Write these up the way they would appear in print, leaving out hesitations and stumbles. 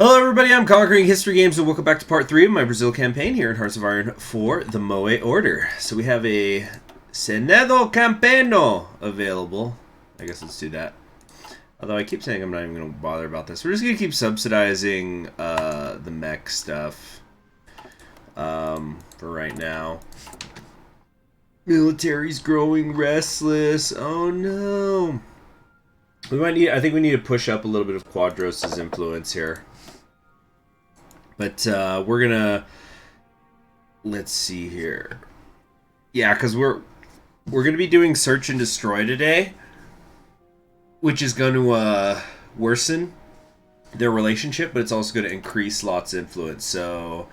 Hello everybody, I'm Conquering History Games and welcome back to part 3 of my Brazil campaign here in Hearts of Iron for the Moe Order. So we have a Senado Campeno available. I guess let's do that. Although I keep saying I'm not even going to bother about this. We're just going to keep subsidizing the mech stuff for right now. Military's growing restless. Oh no. We might need, I think we need to push up a little bit of Quadros' influence here. But we're gonna, let's see here. Yeah, because we're gonna be doing search and destroy today, which is going to worsen their relationship, but it's also going to increase Lot's influence. So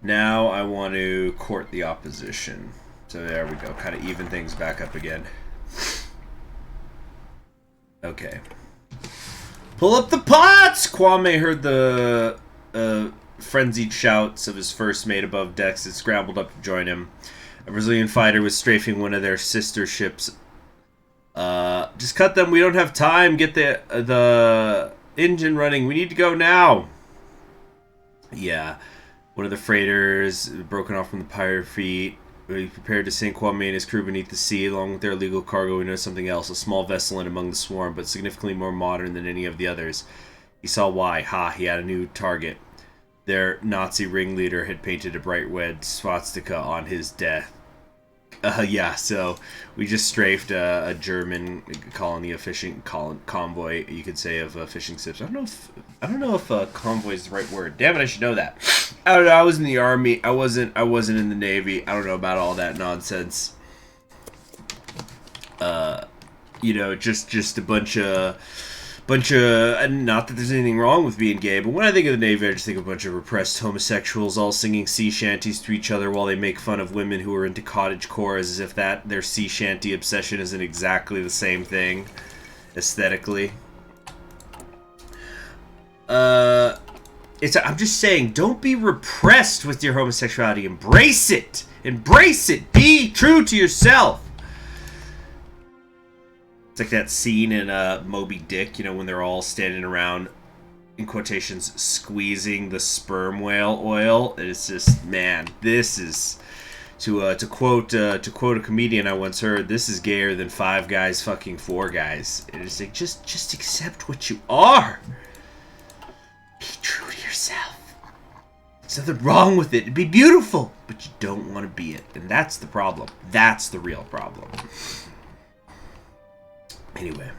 now I want to court the opposition. So there we go, kind of even things back up again. Okay. Pull up the pots! Kwame heard the frenzied shouts of his first mate above decks and scrambled up to join him. A Brazilian fighter was strafing one of their sister ships. Just cut them, we don't have time. Get the engine running. We need to go now. Yeah. One of the freighters broken off from the pirate fleet. He prepared to sink Kwame and his crew beneath the sea. Along with their illegal cargo, we noticed something else. A small vessel in among the swarm, but significantly more modern than any of the others. He saw why. He had a new target. Their Nazi ringleader had painted a bright red swastika on his death. Yeah, so we just strafed a German colony, a fishing convoy, you could say, of fishing ships. I don't know if convoy is the right word. Damn it, I should know that. I don't know. I was in the army. I wasn't in the Navy. I don't know about all that nonsense. You know, just a bunch of. And not that there's anything wrong with being gay, but when I think of the Navy, I just think of a bunch of repressed homosexuals all singing sea shanties to each other while they make fun of women who are into cottagecore, as if that their sea shanty obsession isn't exactly the same thing aesthetically. I'm just saying, don't be repressed with your homosexuality. Embrace it. Embrace it. Be true to yourself. It's like that scene in Moby Dick, you know, when they're all standing around, in quotations, squeezing the sperm whale oil. It's just, man, this is, to quote a comedian I once heard, this is gayer than 5 guys fucking 4 guys. And it's like, just accept what you are. Be true to yourself. There's nothing wrong with it. It'd be beautiful, but you don't want to be it. And that's the problem. That's the real problem. Anyway,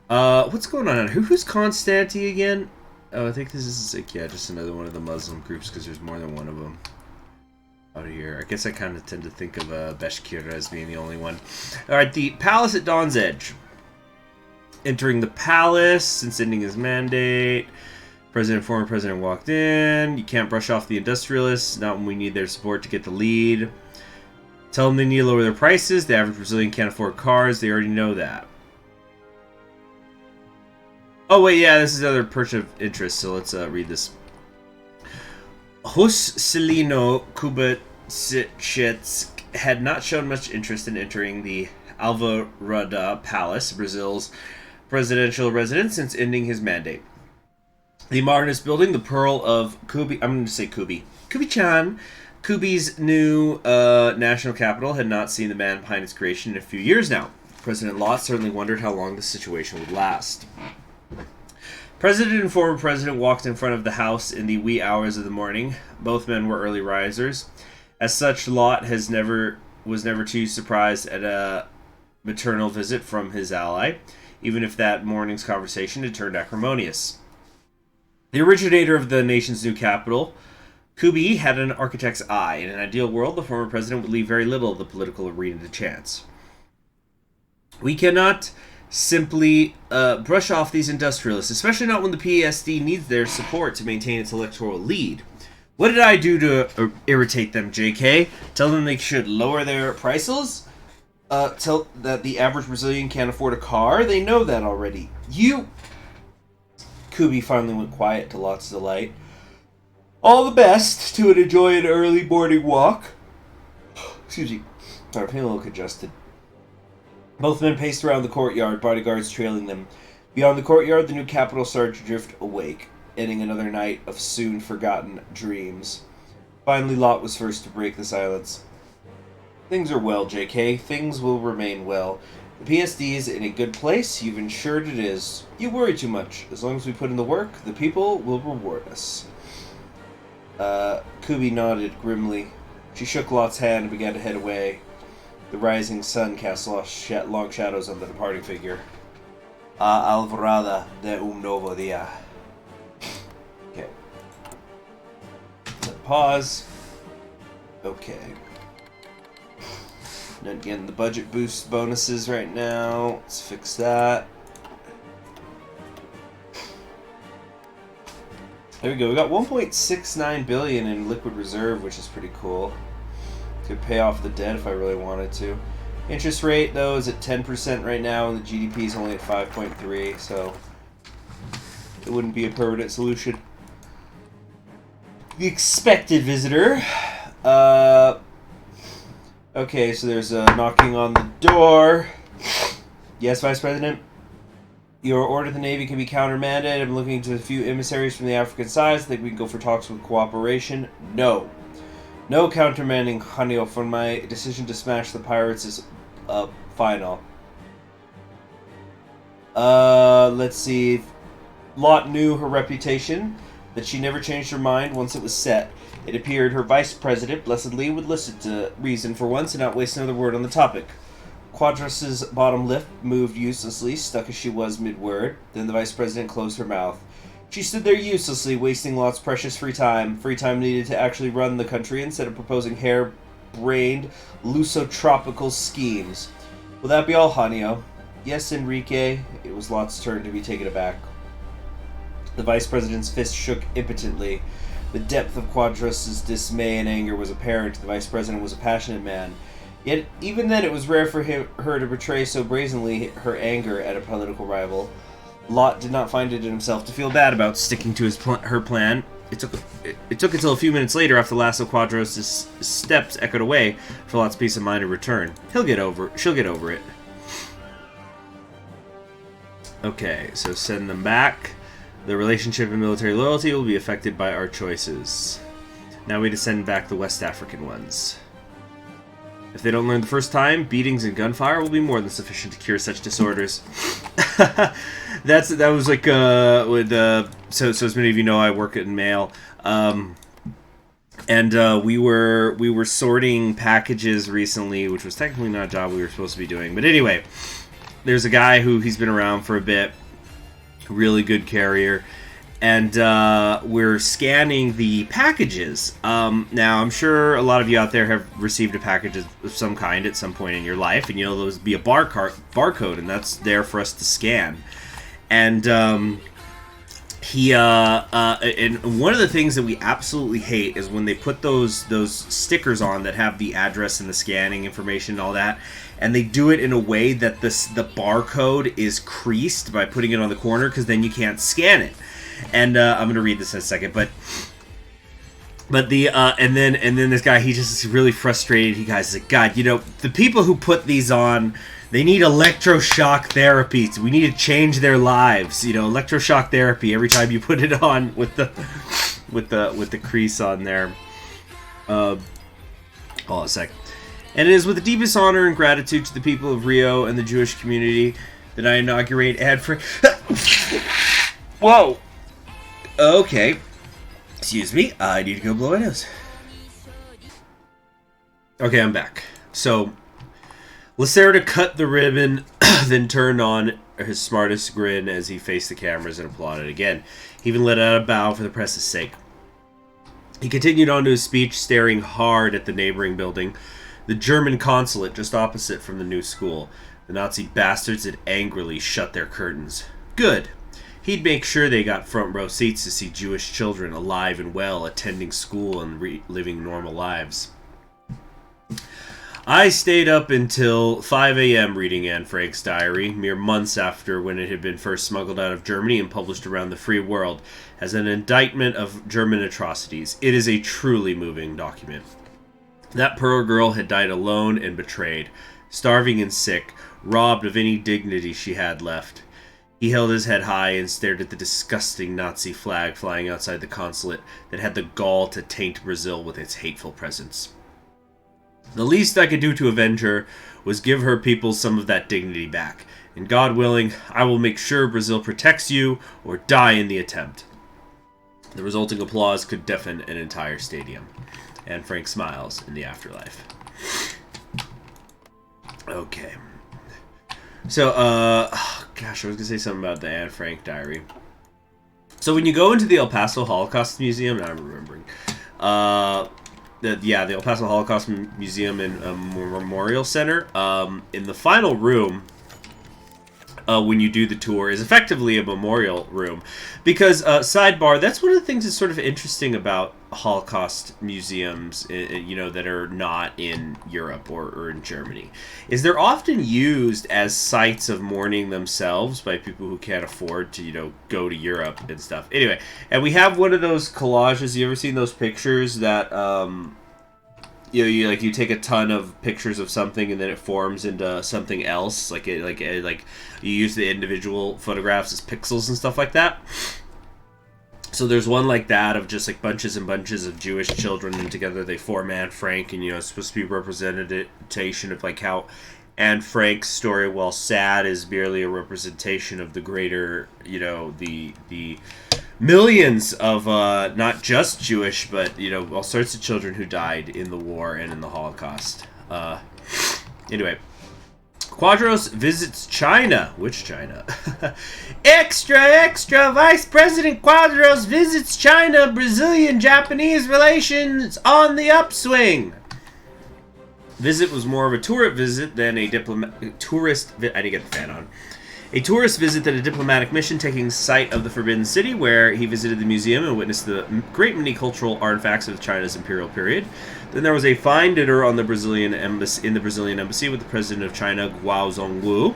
what's going on? Who's Constanti again? Oh, I think this is like, yeah, just another one of the Muslim groups because there's more than one of them out here. I guess I kind of tend to think of Beshkira as being the only one. All right, the palace at Dawn's Edge. Entering the palace since ending his mandate. President and former president walked in. You can't brush off the industrialists. Not when we need their support to get the lead. Tell them they need to lower their prices. The average Brazilian can't afford cars. They already know that. Oh, wait, yeah, this is another person of interest, so let's read this. Juscelino Kubitschek had not shown much interest in entering the Alvorada Palace, Brazil's presidential residence, since ending his mandate. The modernist building, the Pearl of Kubi... I'm going to say Kubi. Kubi-chan... Kubi's new national capital had not seen the man behind its creation in a few years now. President Lot certainly wondered how long this situation would last. President and former president walked in front of the house in the wee hours of the morning. Both men were early risers. As such, Lot was never too surprised at a maternal visit from his ally, even if that morning's conversation had turned acrimonious. The originator of the nation's new capital, Kubi, had an architect's eye. In an ideal world, the former president would leave very little of the political arena to chance. We cannot simply brush off these industrialists, especially not when the PSD needs their support to maintain its electoral lead. What did I do to irritate them, JK? Tell them they should lower their prices? Tell that the average Brazilian can't afford a car? They know that already. Kubi finally went quiet to Lot's delight. All the best to enjoy an early morning walk. Excuse me. Sorry, I'm feeling a little congested. Both men paced around the courtyard, bodyguards trailing them. Beyond the courtyard, the new capital started to drift awake. ending another night of soon-forgotten dreams. Finally, Lot was first to break the silence. Things are well, JK. Things will remain well. The PSD is in a good place. You've ensured it is. You worry too much. As long as we put in the work, the people will reward us. Kubi nodded grimly. She shook Lot's hand and began to head away. The rising sun cast long shadows on the departing figure. Alvarada de un novo dia. Okay. Pause. Okay. Not getting the budget boost bonuses right now. Let's fix that. There we go. We got 1.69 billion in liquid reserve, which is pretty cool. Could pay off the debt if I really wanted to. Interest rate, though, is at 10% right now, and the GDP is only at 5.3, so it wouldn't be a permanent solution. The expected visitor. Okay, so there's a knocking on the door. Yes, Vice President? Your order to the Navy can be countermanded. I'm looking into a few emissaries from the African side. I think we can go for talks with cooperation. No. No countermanding, HOI4. My decision to smash the pirates is final. Let's see. Lot knew her reputation, that she never changed her mind once it was set. It appeared her Vice President, Blessed Lee, would listen to reason for once and not waste another word on the topic. Quadras's bottom lip moved uselessly, stuck as she was mid-word. Then the Vice President closed her mouth. She stood there uselessly, wasting Lot's precious free time needed to actually run the country instead of proposing hair-brained, lusotropical schemes. Will that be all, Hanyo? Yes, Enrique. It was Lot's turn to be taken aback. The Vice President's fist shook impotently. The depth of Quadras's dismay and anger was apparent. The Vice President was a passionate man. Yet, even then, it was rare for her to betray so brazenly her anger at a political rival. Lot did not find it in himself to feel bad about sticking to her plan. It took until a few minutes later, after the last of Quadros' steps echoed away, for Lot's peace of mind to return. She'll get over it. Okay, so send them back. The relationship and military loyalty will be affected by our choices. Now we need to send back the West African ones. If they don't learn the first time, beatings and gunfire will be more than sufficient to cure such disorders. That was like so as many of you know, I work in mail, and we were sorting packages recently, which was technically not a job we were supposed to be doing. But anyway, there's a guy he's been around for a bit, really good carrier. And we're scanning the packages. Now, I'm sure a lot of you out there have received a package of some kind at some point in your life, and there'll be a barcode, and that's there for us to scan. And and one of the things that we absolutely hate is when they put those stickers on that have the address and the scanning information and all that, and they do it in a way that the barcode is creased by putting it on the corner, because then you can't scan it. And I'm gonna read this in a second, but the and then this guy, he just is really frustrated. He guys like, God, the people who put these on, they need electroshock therapy. So we need to change their lives. Electroshock therapy every time you put it on with the crease on there. Hold on a sec. And it is with the deepest honor and gratitude to the people of Rio and the Jewish community that I inaugurate ad-free. Whoa. Okay. Excuse me. I need to go blow my nose. Okay, I'm back. So, Lacerda cut the ribbon, then turned on his smartest grin as he faced the cameras and applauded again. He even let out a bow for the press's sake. He continued on to his speech, staring hard at the neighboring building, the German consulate just opposite from the new school. The Nazi bastards had angrily shut their curtains. Good. He'd make sure they got front row seats to see Jewish children alive and well, attending school and living normal lives. I stayed up until 5 a.m. reading Anne Frank's diary, mere months after when it had been first smuggled out of Germany and published around the free world as an indictment of German atrocities. It is a truly moving document. That poor girl had died alone and betrayed, starving and sick, robbed of any dignity she had left. He held his head high and stared at the disgusting Nazi flag flying outside the consulate that had the gall to taint Brazil with its hateful presence. The least I could do to avenge her was give her people some of that dignity back, and God willing, I will make sure Brazil protects you or die in the attempt. The resulting applause could deafen an entire stadium. And Frank smiles in the afterlife. Okay. So, gosh, I was going to say something about the Anne Frank diary. So when you go into the El Paso Holocaust Museum, now I'm remembering, the El Paso Holocaust Museum and Memorial Center, in the final room, when you do the tour, is effectively a memorial room. Because, sidebar, that's one of the things that's sort of interesting about Holocaust museums, that are not in Europe or in Germany, is they're often used as sites of mourning themselves by people who can't afford to, go to Europe and stuff. Anyway, and we have one of those collages. You ever seen those pictures that, you take a ton of pictures of something and then it forms into something else, like you use the individual photographs as pixels and stuff like that. So there's one like that of just like bunches and bunches of Jewish children, and together they form Anne Frank, and it's supposed to be a representation of like how Anne Frank's story, while sad, is merely a representation of the greater, the millions of not just Jewish, but all sorts of children who died in the war and in the Holocaust. Anyway, Quadros visits China. Which China? Extra, extra! Vice President Quadros visits China. Brazilian-Japanese relations on the upswing. Visit was more of a tourist visit than a tourist. I didn't get the fan on. A tourist visit than a diplomatic mission, taking sight of the Forbidden City, where he visited the museum and witnessed the great many cultural artifacts of China's imperial period. Then there was a fine dinner on the Brazilian embassy, with the president of China, Guo Zongwu.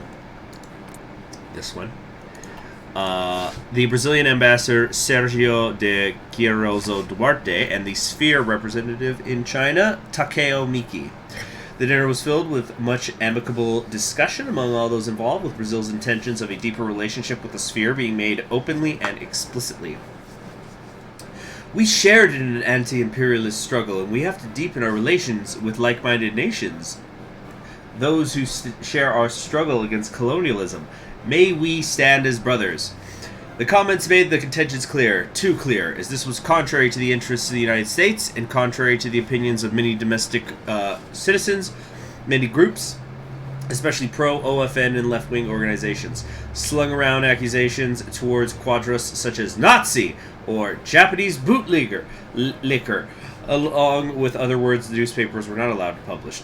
This one. The Brazilian ambassador, Sergio de Quirozo Duarte, and the Sphere representative in China, Takeo Miki. The dinner was filled with much amicable discussion among all those involved, with Brazil's intentions of a deeper relationship with the Sphere being made openly and explicitly. We shared in an anti-imperialist struggle, and we have to deepen our relations with like-minded nations. Those who share our struggle against colonialism. May we stand as brothers. The comments made the contentions clear, too clear, as this was contrary to the interests of the United States and contrary to the opinions of many domestic citizens, many groups, especially pro-OFN and left-wing organizations, slung around accusations towards Quadros such as Nazi or Japanese bootlegger, liquor, along with other words the newspapers were not allowed to publish.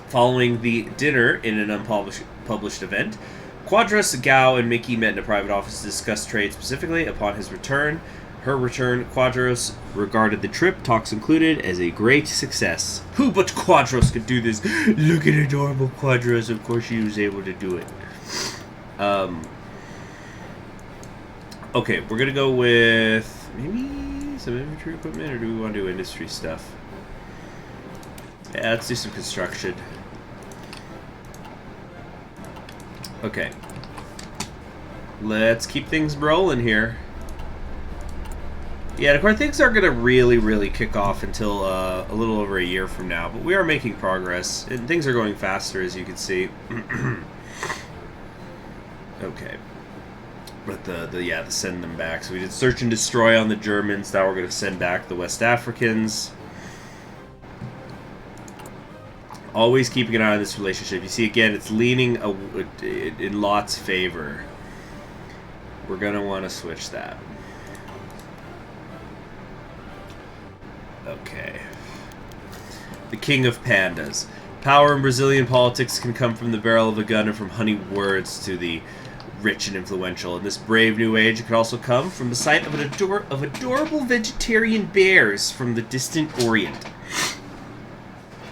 Following the dinner in an unpublished event, Quadros, Gao, and Mickey met in a private office to discuss trade specifically. Upon her return, Quadros regarded the trip, talks included, as a great success. Who but Quadros could do this? Look at adorable Quadros. Of course she was able to do it. Okay, we're going to go with maybe some infantry equipment, or do we want to do industry stuff? Yeah, let's do some construction. Okay. Let's keep things rolling here. Yeah, of course, things aren't going to really kick off until a little over a year from now, but we are making progress, and things are going faster, as you can see. Okay. But the send them back. So we did search and destroy on the Germans. Now we're going to send back the West Africans. Always keeping an eye on this relationship. You see, again, it's leaning in Lot's favor. We're going to want to switch that. Okay. The King of Pandas. Power in Brazilian politics can come from the barrel of a gun and from honeyed words to the rich and influential. In this brave new age, it could also come from the sight of adorable vegetarian bears from the distant Orient.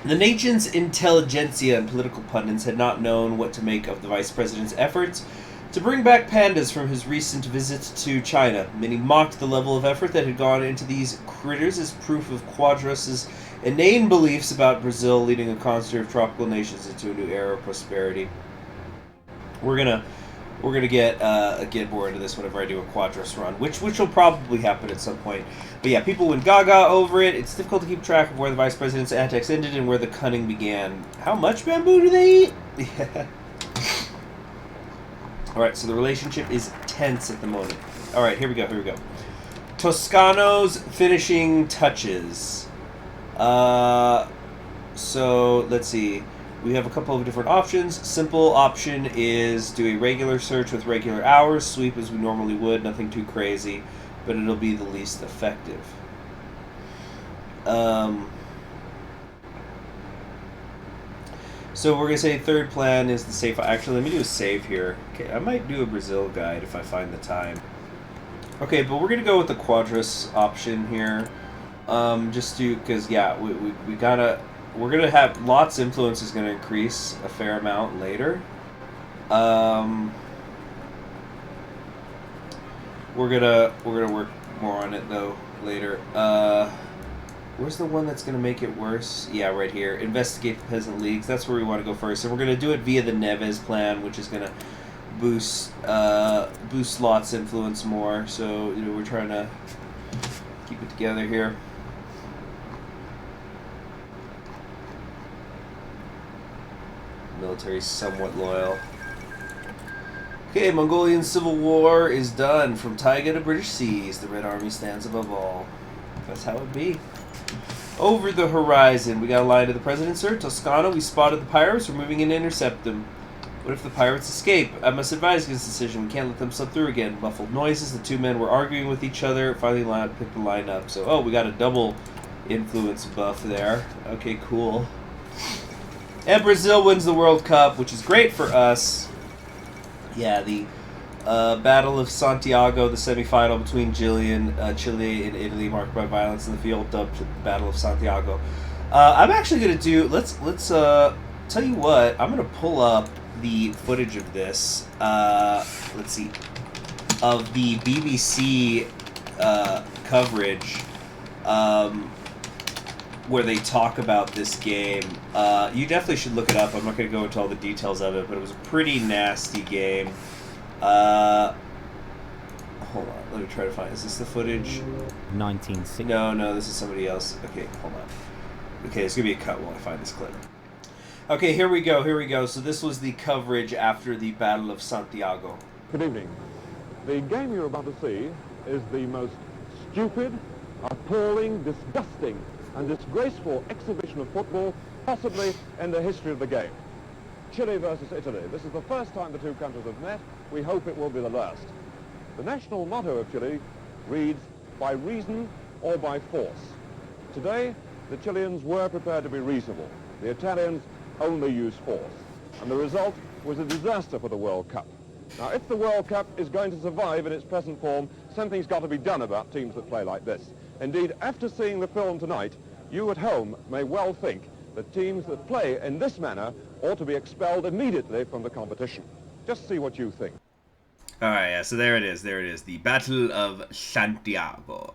The nation's intelligentsia and political pundits had not known what to make of the vice president's efforts to bring back pandas from his recent visit to China. Many mocked the level of effort that had gone into these critters as proof of Quadros' inane beliefs about Brazil leading a concert of tropical nations into a new era of prosperity. We're gonna we're gonna get more into this whenever I do a Quadros run, which will probably happen at some point. But yeah, people went gaga over it. It's difficult to keep track of where the vice president's antics ended and where the cunning began. How much bamboo do they eat? Yeah. All right, so the relationship is tense at the moment. All right, here we go. Toscano's finishing touches. So let's see. We have a couple of different options. Simple option is do a regular search with regular hours. Sweep as we normally would. Nothing too crazy, but it'll be the least effective. So we're going to say third plan is the safe. Actually, let me do a save here. Okay, I might do a Brazil guide if I find the time. Okay, but we're going to go with the Quadros option here. Just to, because, yeah, we gotta... We're gonna have Lot's influence is gonna increase a fair amount later. We're gonna work more on it though later. Where's the one that's gonna make it worse? Yeah, right here. Investigate the peasant leagues. That's where we want to go first, and we're gonna do it via the Neves plan, which is gonna boost Lot's influence more. So we're trying to keep it together here. Military somewhat loyal. Okay, Mongolian Civil War is done. From Taiga to British seas, the Red Army stands above all. That's how it be. Over the horizon, we got a line to the president, sir. Toscano, we spotted the pirates. We're moving in to intercept them. What if the pirates escape? I must advise against this decision. We can't let them slip through again. Muffled noises. The two men were arguing with each other. Finally, picked the line up. So, oh, we got a double influence buff there. Okay, cool. And Brazil wins the World Cup, which is great for us. Yeah, the Battle of Santiago, the semifinal between Chile and Italy, marked by violence in the field, dubbed the Battle of Santiago. I'm actually going to do... Let's tell you what. I'm going to pull up the footage of this. Let's see. Of the BBC coverage. Where they talk about this game. You definitely should look it up. I'm not going to go into all the details of it, but it was a pretty nasty game. Hold on, let me try to find... Is this the footage? 1960. No, this is somebody else. Okay, hold on. Okay, it's going to be a cut while I find this clip. Okay, here we go. So this was the coverage after the Battle of Santiago. Good evening. The game you're about to see is the most stupid, appalling, disgusting and disgraceful exhibition of football possibly in the history of the game. Chile versus Italy. This is the first time the two countries have met. We hope it will be the last. The national motto of Chile reads, by reason or by force. Today, the Chileans were prepared to be reasonable. The Italians only used force. And the result was a disaster for the World Cup. Now, if the World Cup is going to survive in its present form, something's got to be done about teams that play like this. Indeed, after seeing the film tonight, you at home may well think that teams that play in this manner ought to be expelled immediately from the competition. Just see what you think. All right, yeah, so there it is. The Battle of Santiago.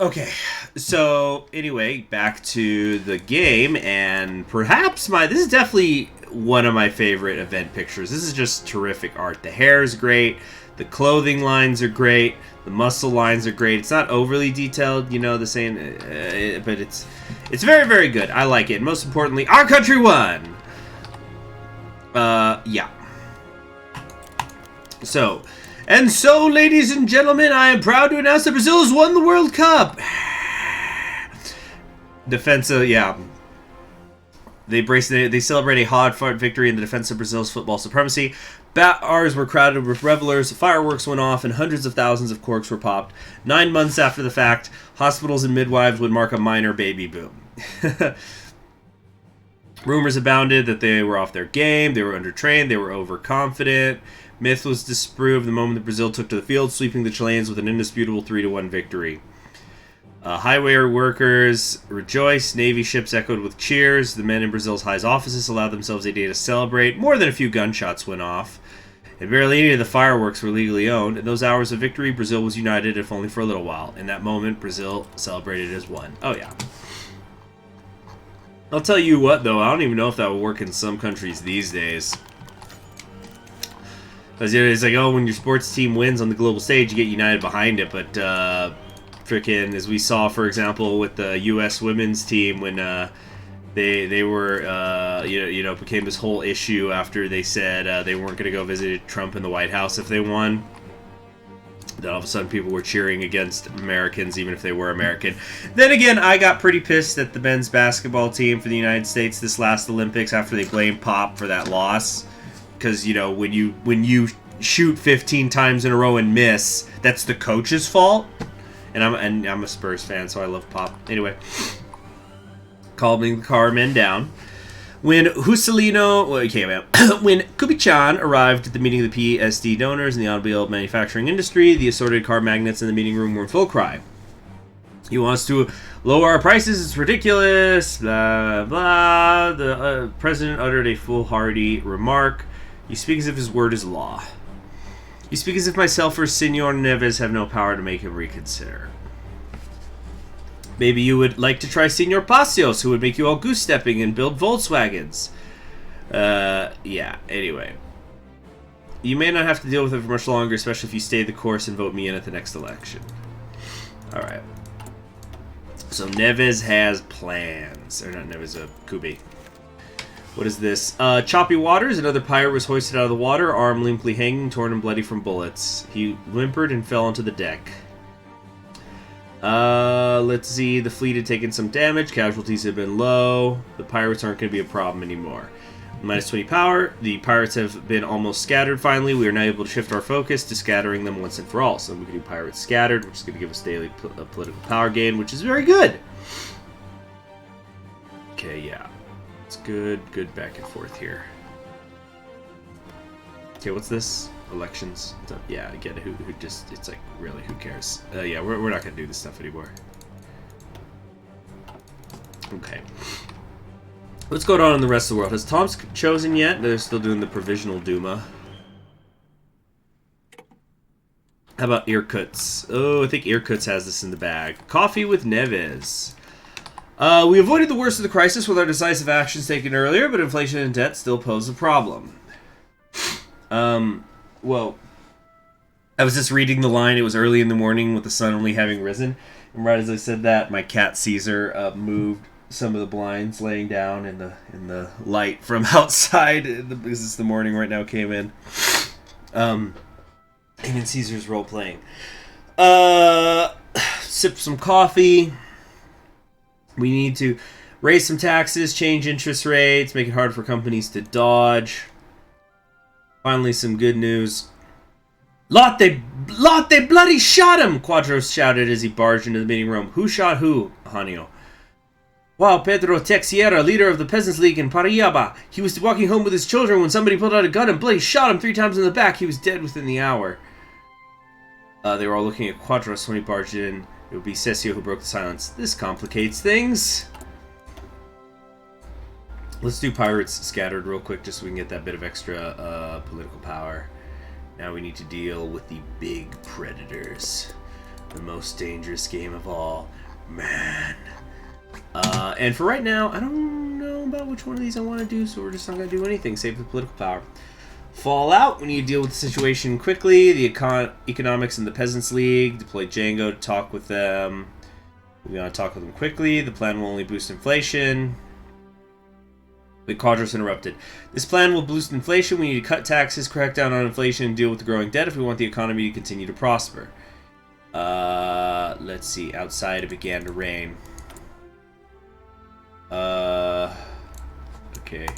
Okay, so anyway, back to the game, and perhaps this is definitely one of my favorite event pictures. This is just terrific art. The hair is great. The clothing lines are great. The muscle lines are great. It's not overly detailed, the same, but it's very, very good. I like it. And most importantly, our country won. Yeah. So, ladies and gentlemen, I am proud to announce that Brazil has won the World Cup. Defensa, yeah. They celebrate a hard-fought victory in the defense of Brazil's football supremacy. Bars were crowded with revelers, fireworks went off, and hundreds of thousands of corks were popped. 9 months after the fact, hospitals and midwives would mark a minor baby boom. Rumors abounded that they were off their game, they were undertrained, they were overconfident. Myth was disproved the moment that Brazil took to the field, sweeping the Chileans with an indisputable 3-1 victory. Highway workers rejoiced, Navy ships echoed with cheers, the men in Brazil's high offices allowed themselves a day to celebrate. More than a few gunshots went off, and barely any of the fireworks were legally owned. In those hours of victory, Brazil was united, if only for a little while. In that moment, Brazil celebrated as one. Oh yeah. I'll tell you what, though, I don't even know if that will work in some countries these days. Because it's like, oh, when your sports team wins on the global stage, you get united behind it. But freaking, as we saw, for example, with the U.S. women's team when they were became this whole issue after they said they weren't going to go visit Trump in the White House if they won. Then all of a sudden people were cheering against Americans even if they were American. Then again, I got pretty pissed at the men's basketball team for the United States this last Olympics after they blamed Pop for that loss. Because, you know, when you shoot 15 times in a row and miss, that's the coach's fault. And I'm a Spurs fan, so I love Pop. Anyway, calming the car men down. When when Kubi-chan arrived at the meeting of the PSD donors in the automobile manufacturing industry, the assorted car magnates in the meeting room were in full cry. He wants to lower our prices, it's ridiculous, blah, blah. The president uttered a foolhardy remark. You speak as if his word is law. You speak as if myself or Senor Neves have no power to make him reconsider. Maybe you would like to try Senor Pacios, who would make you all goose-stepping and build Volkswagens. Yeah, anyway. You may not have to deal with it for much longer, especially if you stay the course and vote me in at the next election. Alright. So Neves has plans. Or not Neves, Kubi. What is this? Choppy waters. Another pirate was hoisted out of the water, arm limply hanging, torn and bloody from bullets. He whimpered and fell onto the deck. Let's see. The fleet had taken some damage. Casualties had been low. The pirates aren't going to be a problem anymore. Minus 20 power. The pirates have been almost scattered finally. We are now able to shift our focus to scattering them once and for all. So we can do pirates scattered, which is going to give us daily political power gain, which is very good. Okay, yeah. It's good back and forth here. Okay, what's this? Elections. Yeah, I get it. Who just, it's like, really, who cares? Yeah, we're not going to do this stuff anymore. Okay. What's going on in the rest of the world? Has Tomsk chosen yet? They're still doing the Provisional Duma. How about Irkutsk? Oh, I think Irkutsk has this in the bag. Coffee with Neves. We avoided the worst of the crisis with our decisive actions taken earlier, but inflation and debt still pose a problem. Well, I was just reading the line. It was early in the morning with the sun only having risen. And right as I said that, my cat Caesar moved some of the blinds laying down in the light from outside because it's the morning right now came in. And then Caesar's role playing. Sip some coffee. We need to raise some taxes, change interest rates, make it hard for companies to dodge. Finally, some good news. Lotte bloody shot him! Quadros shouted as he barged into the meeting room. Who shot who, Hanio? Wow, Pedro Texiera, leader of the Peasants League in Parillaba. He was walking home with his children when somebody pulled out a gun and bloody shot him 3 times in the back. He was dead within the hour. They were all looking at Quadros when he barged in. It would be Ceccio who broke the silence. This complicates things. Let's do pirates scattered real quick just so we can get that bit of extra political power. Now we need to deal with the big predators. The most dangerous game of all. Man. And for right now, I don't know about which one of these I want to do, so we're just not going to do anything. Save the political power. Fallout, we need to deal with the situation quickly. The economics in the Peasants League. Deploy Django to talk with them. We want to talk with them quickly. The plan will only boost inflation. The Quadros interrupted. This plan will boost inflation. We need to cut taxes, crack down on inflation, and deal with the growing debt if we want the economy to continue to prosper. Let's see. Outside it began to rain. Okay.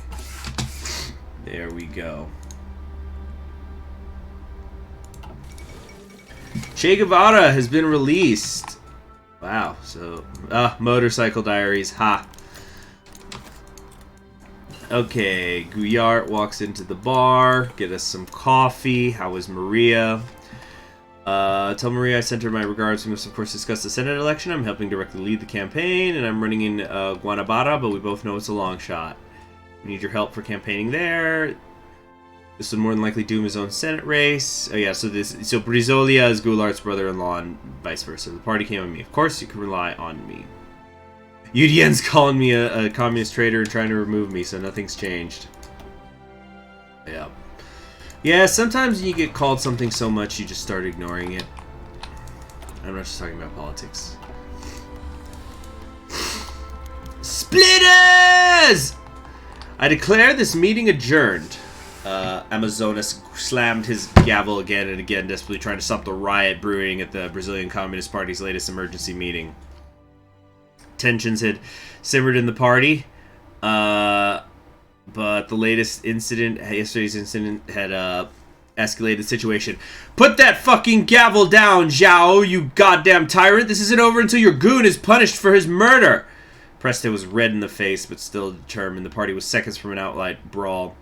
There we go. Che Guevara has been released. Wow. So, Motorcycle Diaries. Ha. Okay, Guyart walks into the bar, get us some coffee. How is Maria? Tell Maria I sent her my regards. We must, of course, discuss the Senate election. I'm helping directly lead the campaign, and I'm running in Guanabara, but we both know it's a long shot. We need your help for campaigning there. This would more than likely doom his own Senate race. Oh yeah, so Brizolia is Goulart's brother-in-law and vice versa. The party came on me. Of course, you can rely on me. Yudien's calling me a communist traitor and trying to remove me, so nothing's changed. Yeah. Yeah, sometimes you get called something so much you just start ignoring it. I'm not just talking about politics. Splitters! I declare this meeting adjourned. Amazonas slammed his gavel again and again, desperately trying to stop the riot brewing at the Brazilian Communist Party's latest emergency meeting. Tensions had simmered in the party, but the latest incident, yesterday's incident, had escalated the situation. Put that fucking gavel down, Zhao, you goddamn tyrant! This isn't over until your goon is punished for his murder! Preste was red in the face, but still determined. The party was seconds from an outright brawl.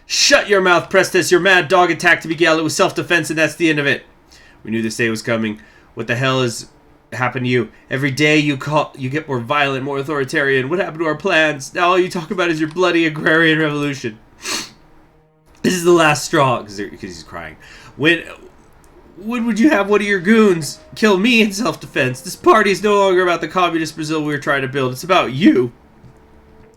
Shut your mouth, Prestes! Your mad dog attacked Miguel. It was self-defense, and that's the end of it. We knew this day was coming. What the hell has happened to you? Every day you get more violent, more authoritarian. What happened to our plans? Now all you talk about is your bloody agrarian revolution. This is the last straw, because he's crying. When would you have one of your goons kill me in self-defense? This party is no longer about the communist Brazil we were trying to build. It's about you.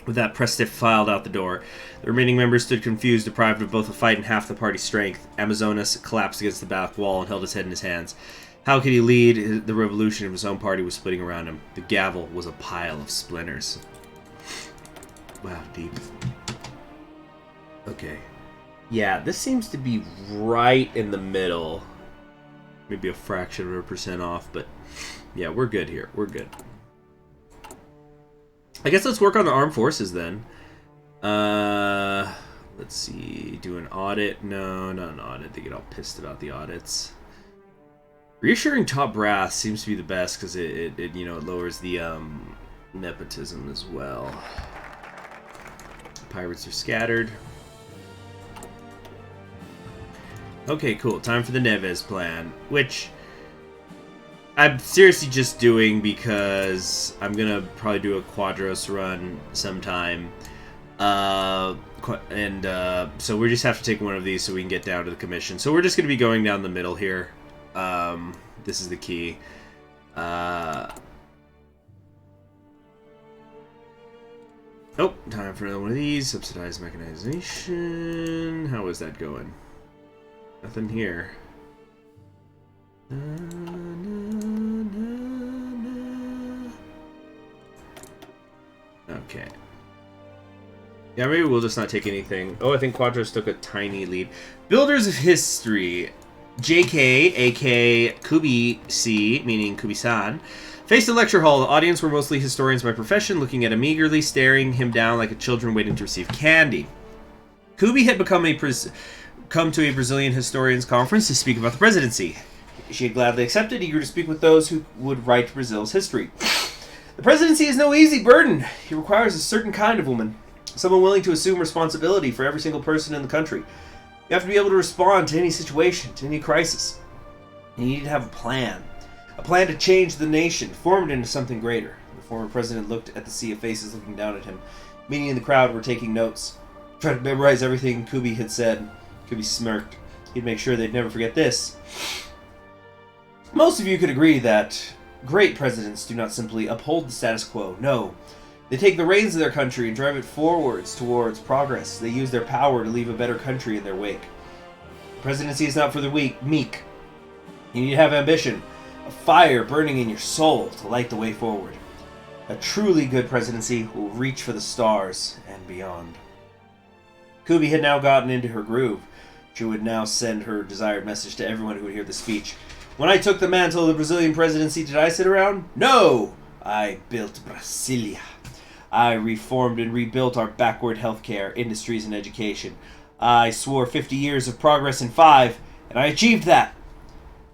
With that, Preste filed out the door. The remaining members stood confused, deprived of both a fight and half the party's strength. Amazonas collapsed against the back wall and held his head in his hands. How could he lead the revolution if his own party was splitting around him? The gavel was a pile of splinters. Wow, deep. Okay. Yeah, this seems to be right in the middle. Maybe a fraction of a percent off, but yeah, we're good here. We're good. I guess let's work on the armed forces then. Let's see. Do an audit? No, not an audit. They get all pissed about the audits. Reassuring top brass seems to be the best because it you know, it lowers the nepotism as well. Pirates are scattered. Okay, cool. Time for the Neves plan, which I'm seriously just doing because I'm gonna probably do a Quadros run sometime. So we just have to take one of these so we can get down to the commission. So we're just gonna be going down the middle here. This is the key. Oh, time for another one of these. Subsidized mechanization. How is that going? Nothing here. Okay. Yeah, maybe we'll just not take anything. Oh, I think Quadros took a tiny lead. Builders of History. JK, aka Kubi-C, meaning Kubi-san, faced a lecture hall. The audience were mostly historians by profession, looking at him eagerly, staring him down like a children waiting to receive candy. Kubi had come to a Brazilian historians' conference to speak about the presidency. She had gladly accepted, eager to speak with those who would write Brazil's history. The presidency is no easy burden. It requires a certain kind of woman, someone willing to assume responsibility for every single person in the country. You have to be able to respond to any situation, to any crisis. You need to have a plan to change the nation, form it into something greater. The former president looked at the sea of faces looking down at him. Many in the crowd were taking notes, trying to memorize everything Kubi had said. Kubi smirked. He'd make sure they'd never forget this. Most of you could agree that great presidents do not simply uphold the status quo. No. They take the reins of their country and drive it forwards towards progress. They use their power to leave a better country in their wake. The presidency is not for the meek. You need to have ambition, a fire burning in your soul to light the way forward. A truly good presidency will reach for the stars and beyond. Kubi had now gotten into her groove. She would now send her desired message to everyone who would hear the speech. When I took the mantle of the Brazilian presidency, did I sit around? No! I built Brasilia. I reformed and rebuilt our backward healthcare, industries, and education. I swore 50 years of progress in 5, and I achieved that.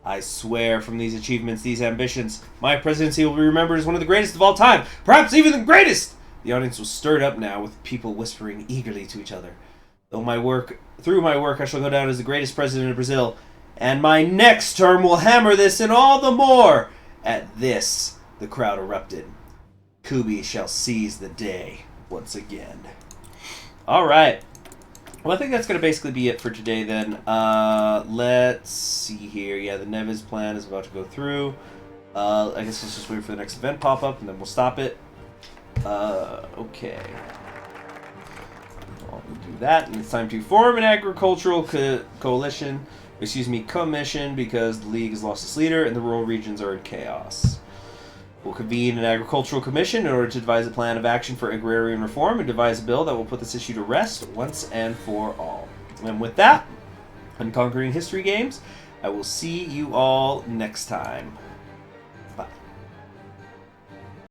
I swear from these achievements, these ambitions, my presidency will be remembered as one of the greatest of all time, perhaps even the greatest! The audience was stirred up now, with people whispering eagerly to each other. Through my work, I shall go down as the greatest president of Brazil, and my next term will hammer this and all the more. At this, the crowd erupted. Kubi shall seize the day once again. Alright. Well, I think that's going to basically be it for today then. Let's see here. Yeah, the Neves plan is about to go through. I guess let's just wait for the next event pop-up and then we'll stop it. Okay. I'll do that, and it's time to form an agricultural commission, because the league has lost its leader and the rural regions are in chaos. We'll convene an agricultural commission in order to devise a plan of action for agrarian reform and devise a bill that will put this issue to rest once and for all. And with that, on Conquering History Games, I will see you all next time.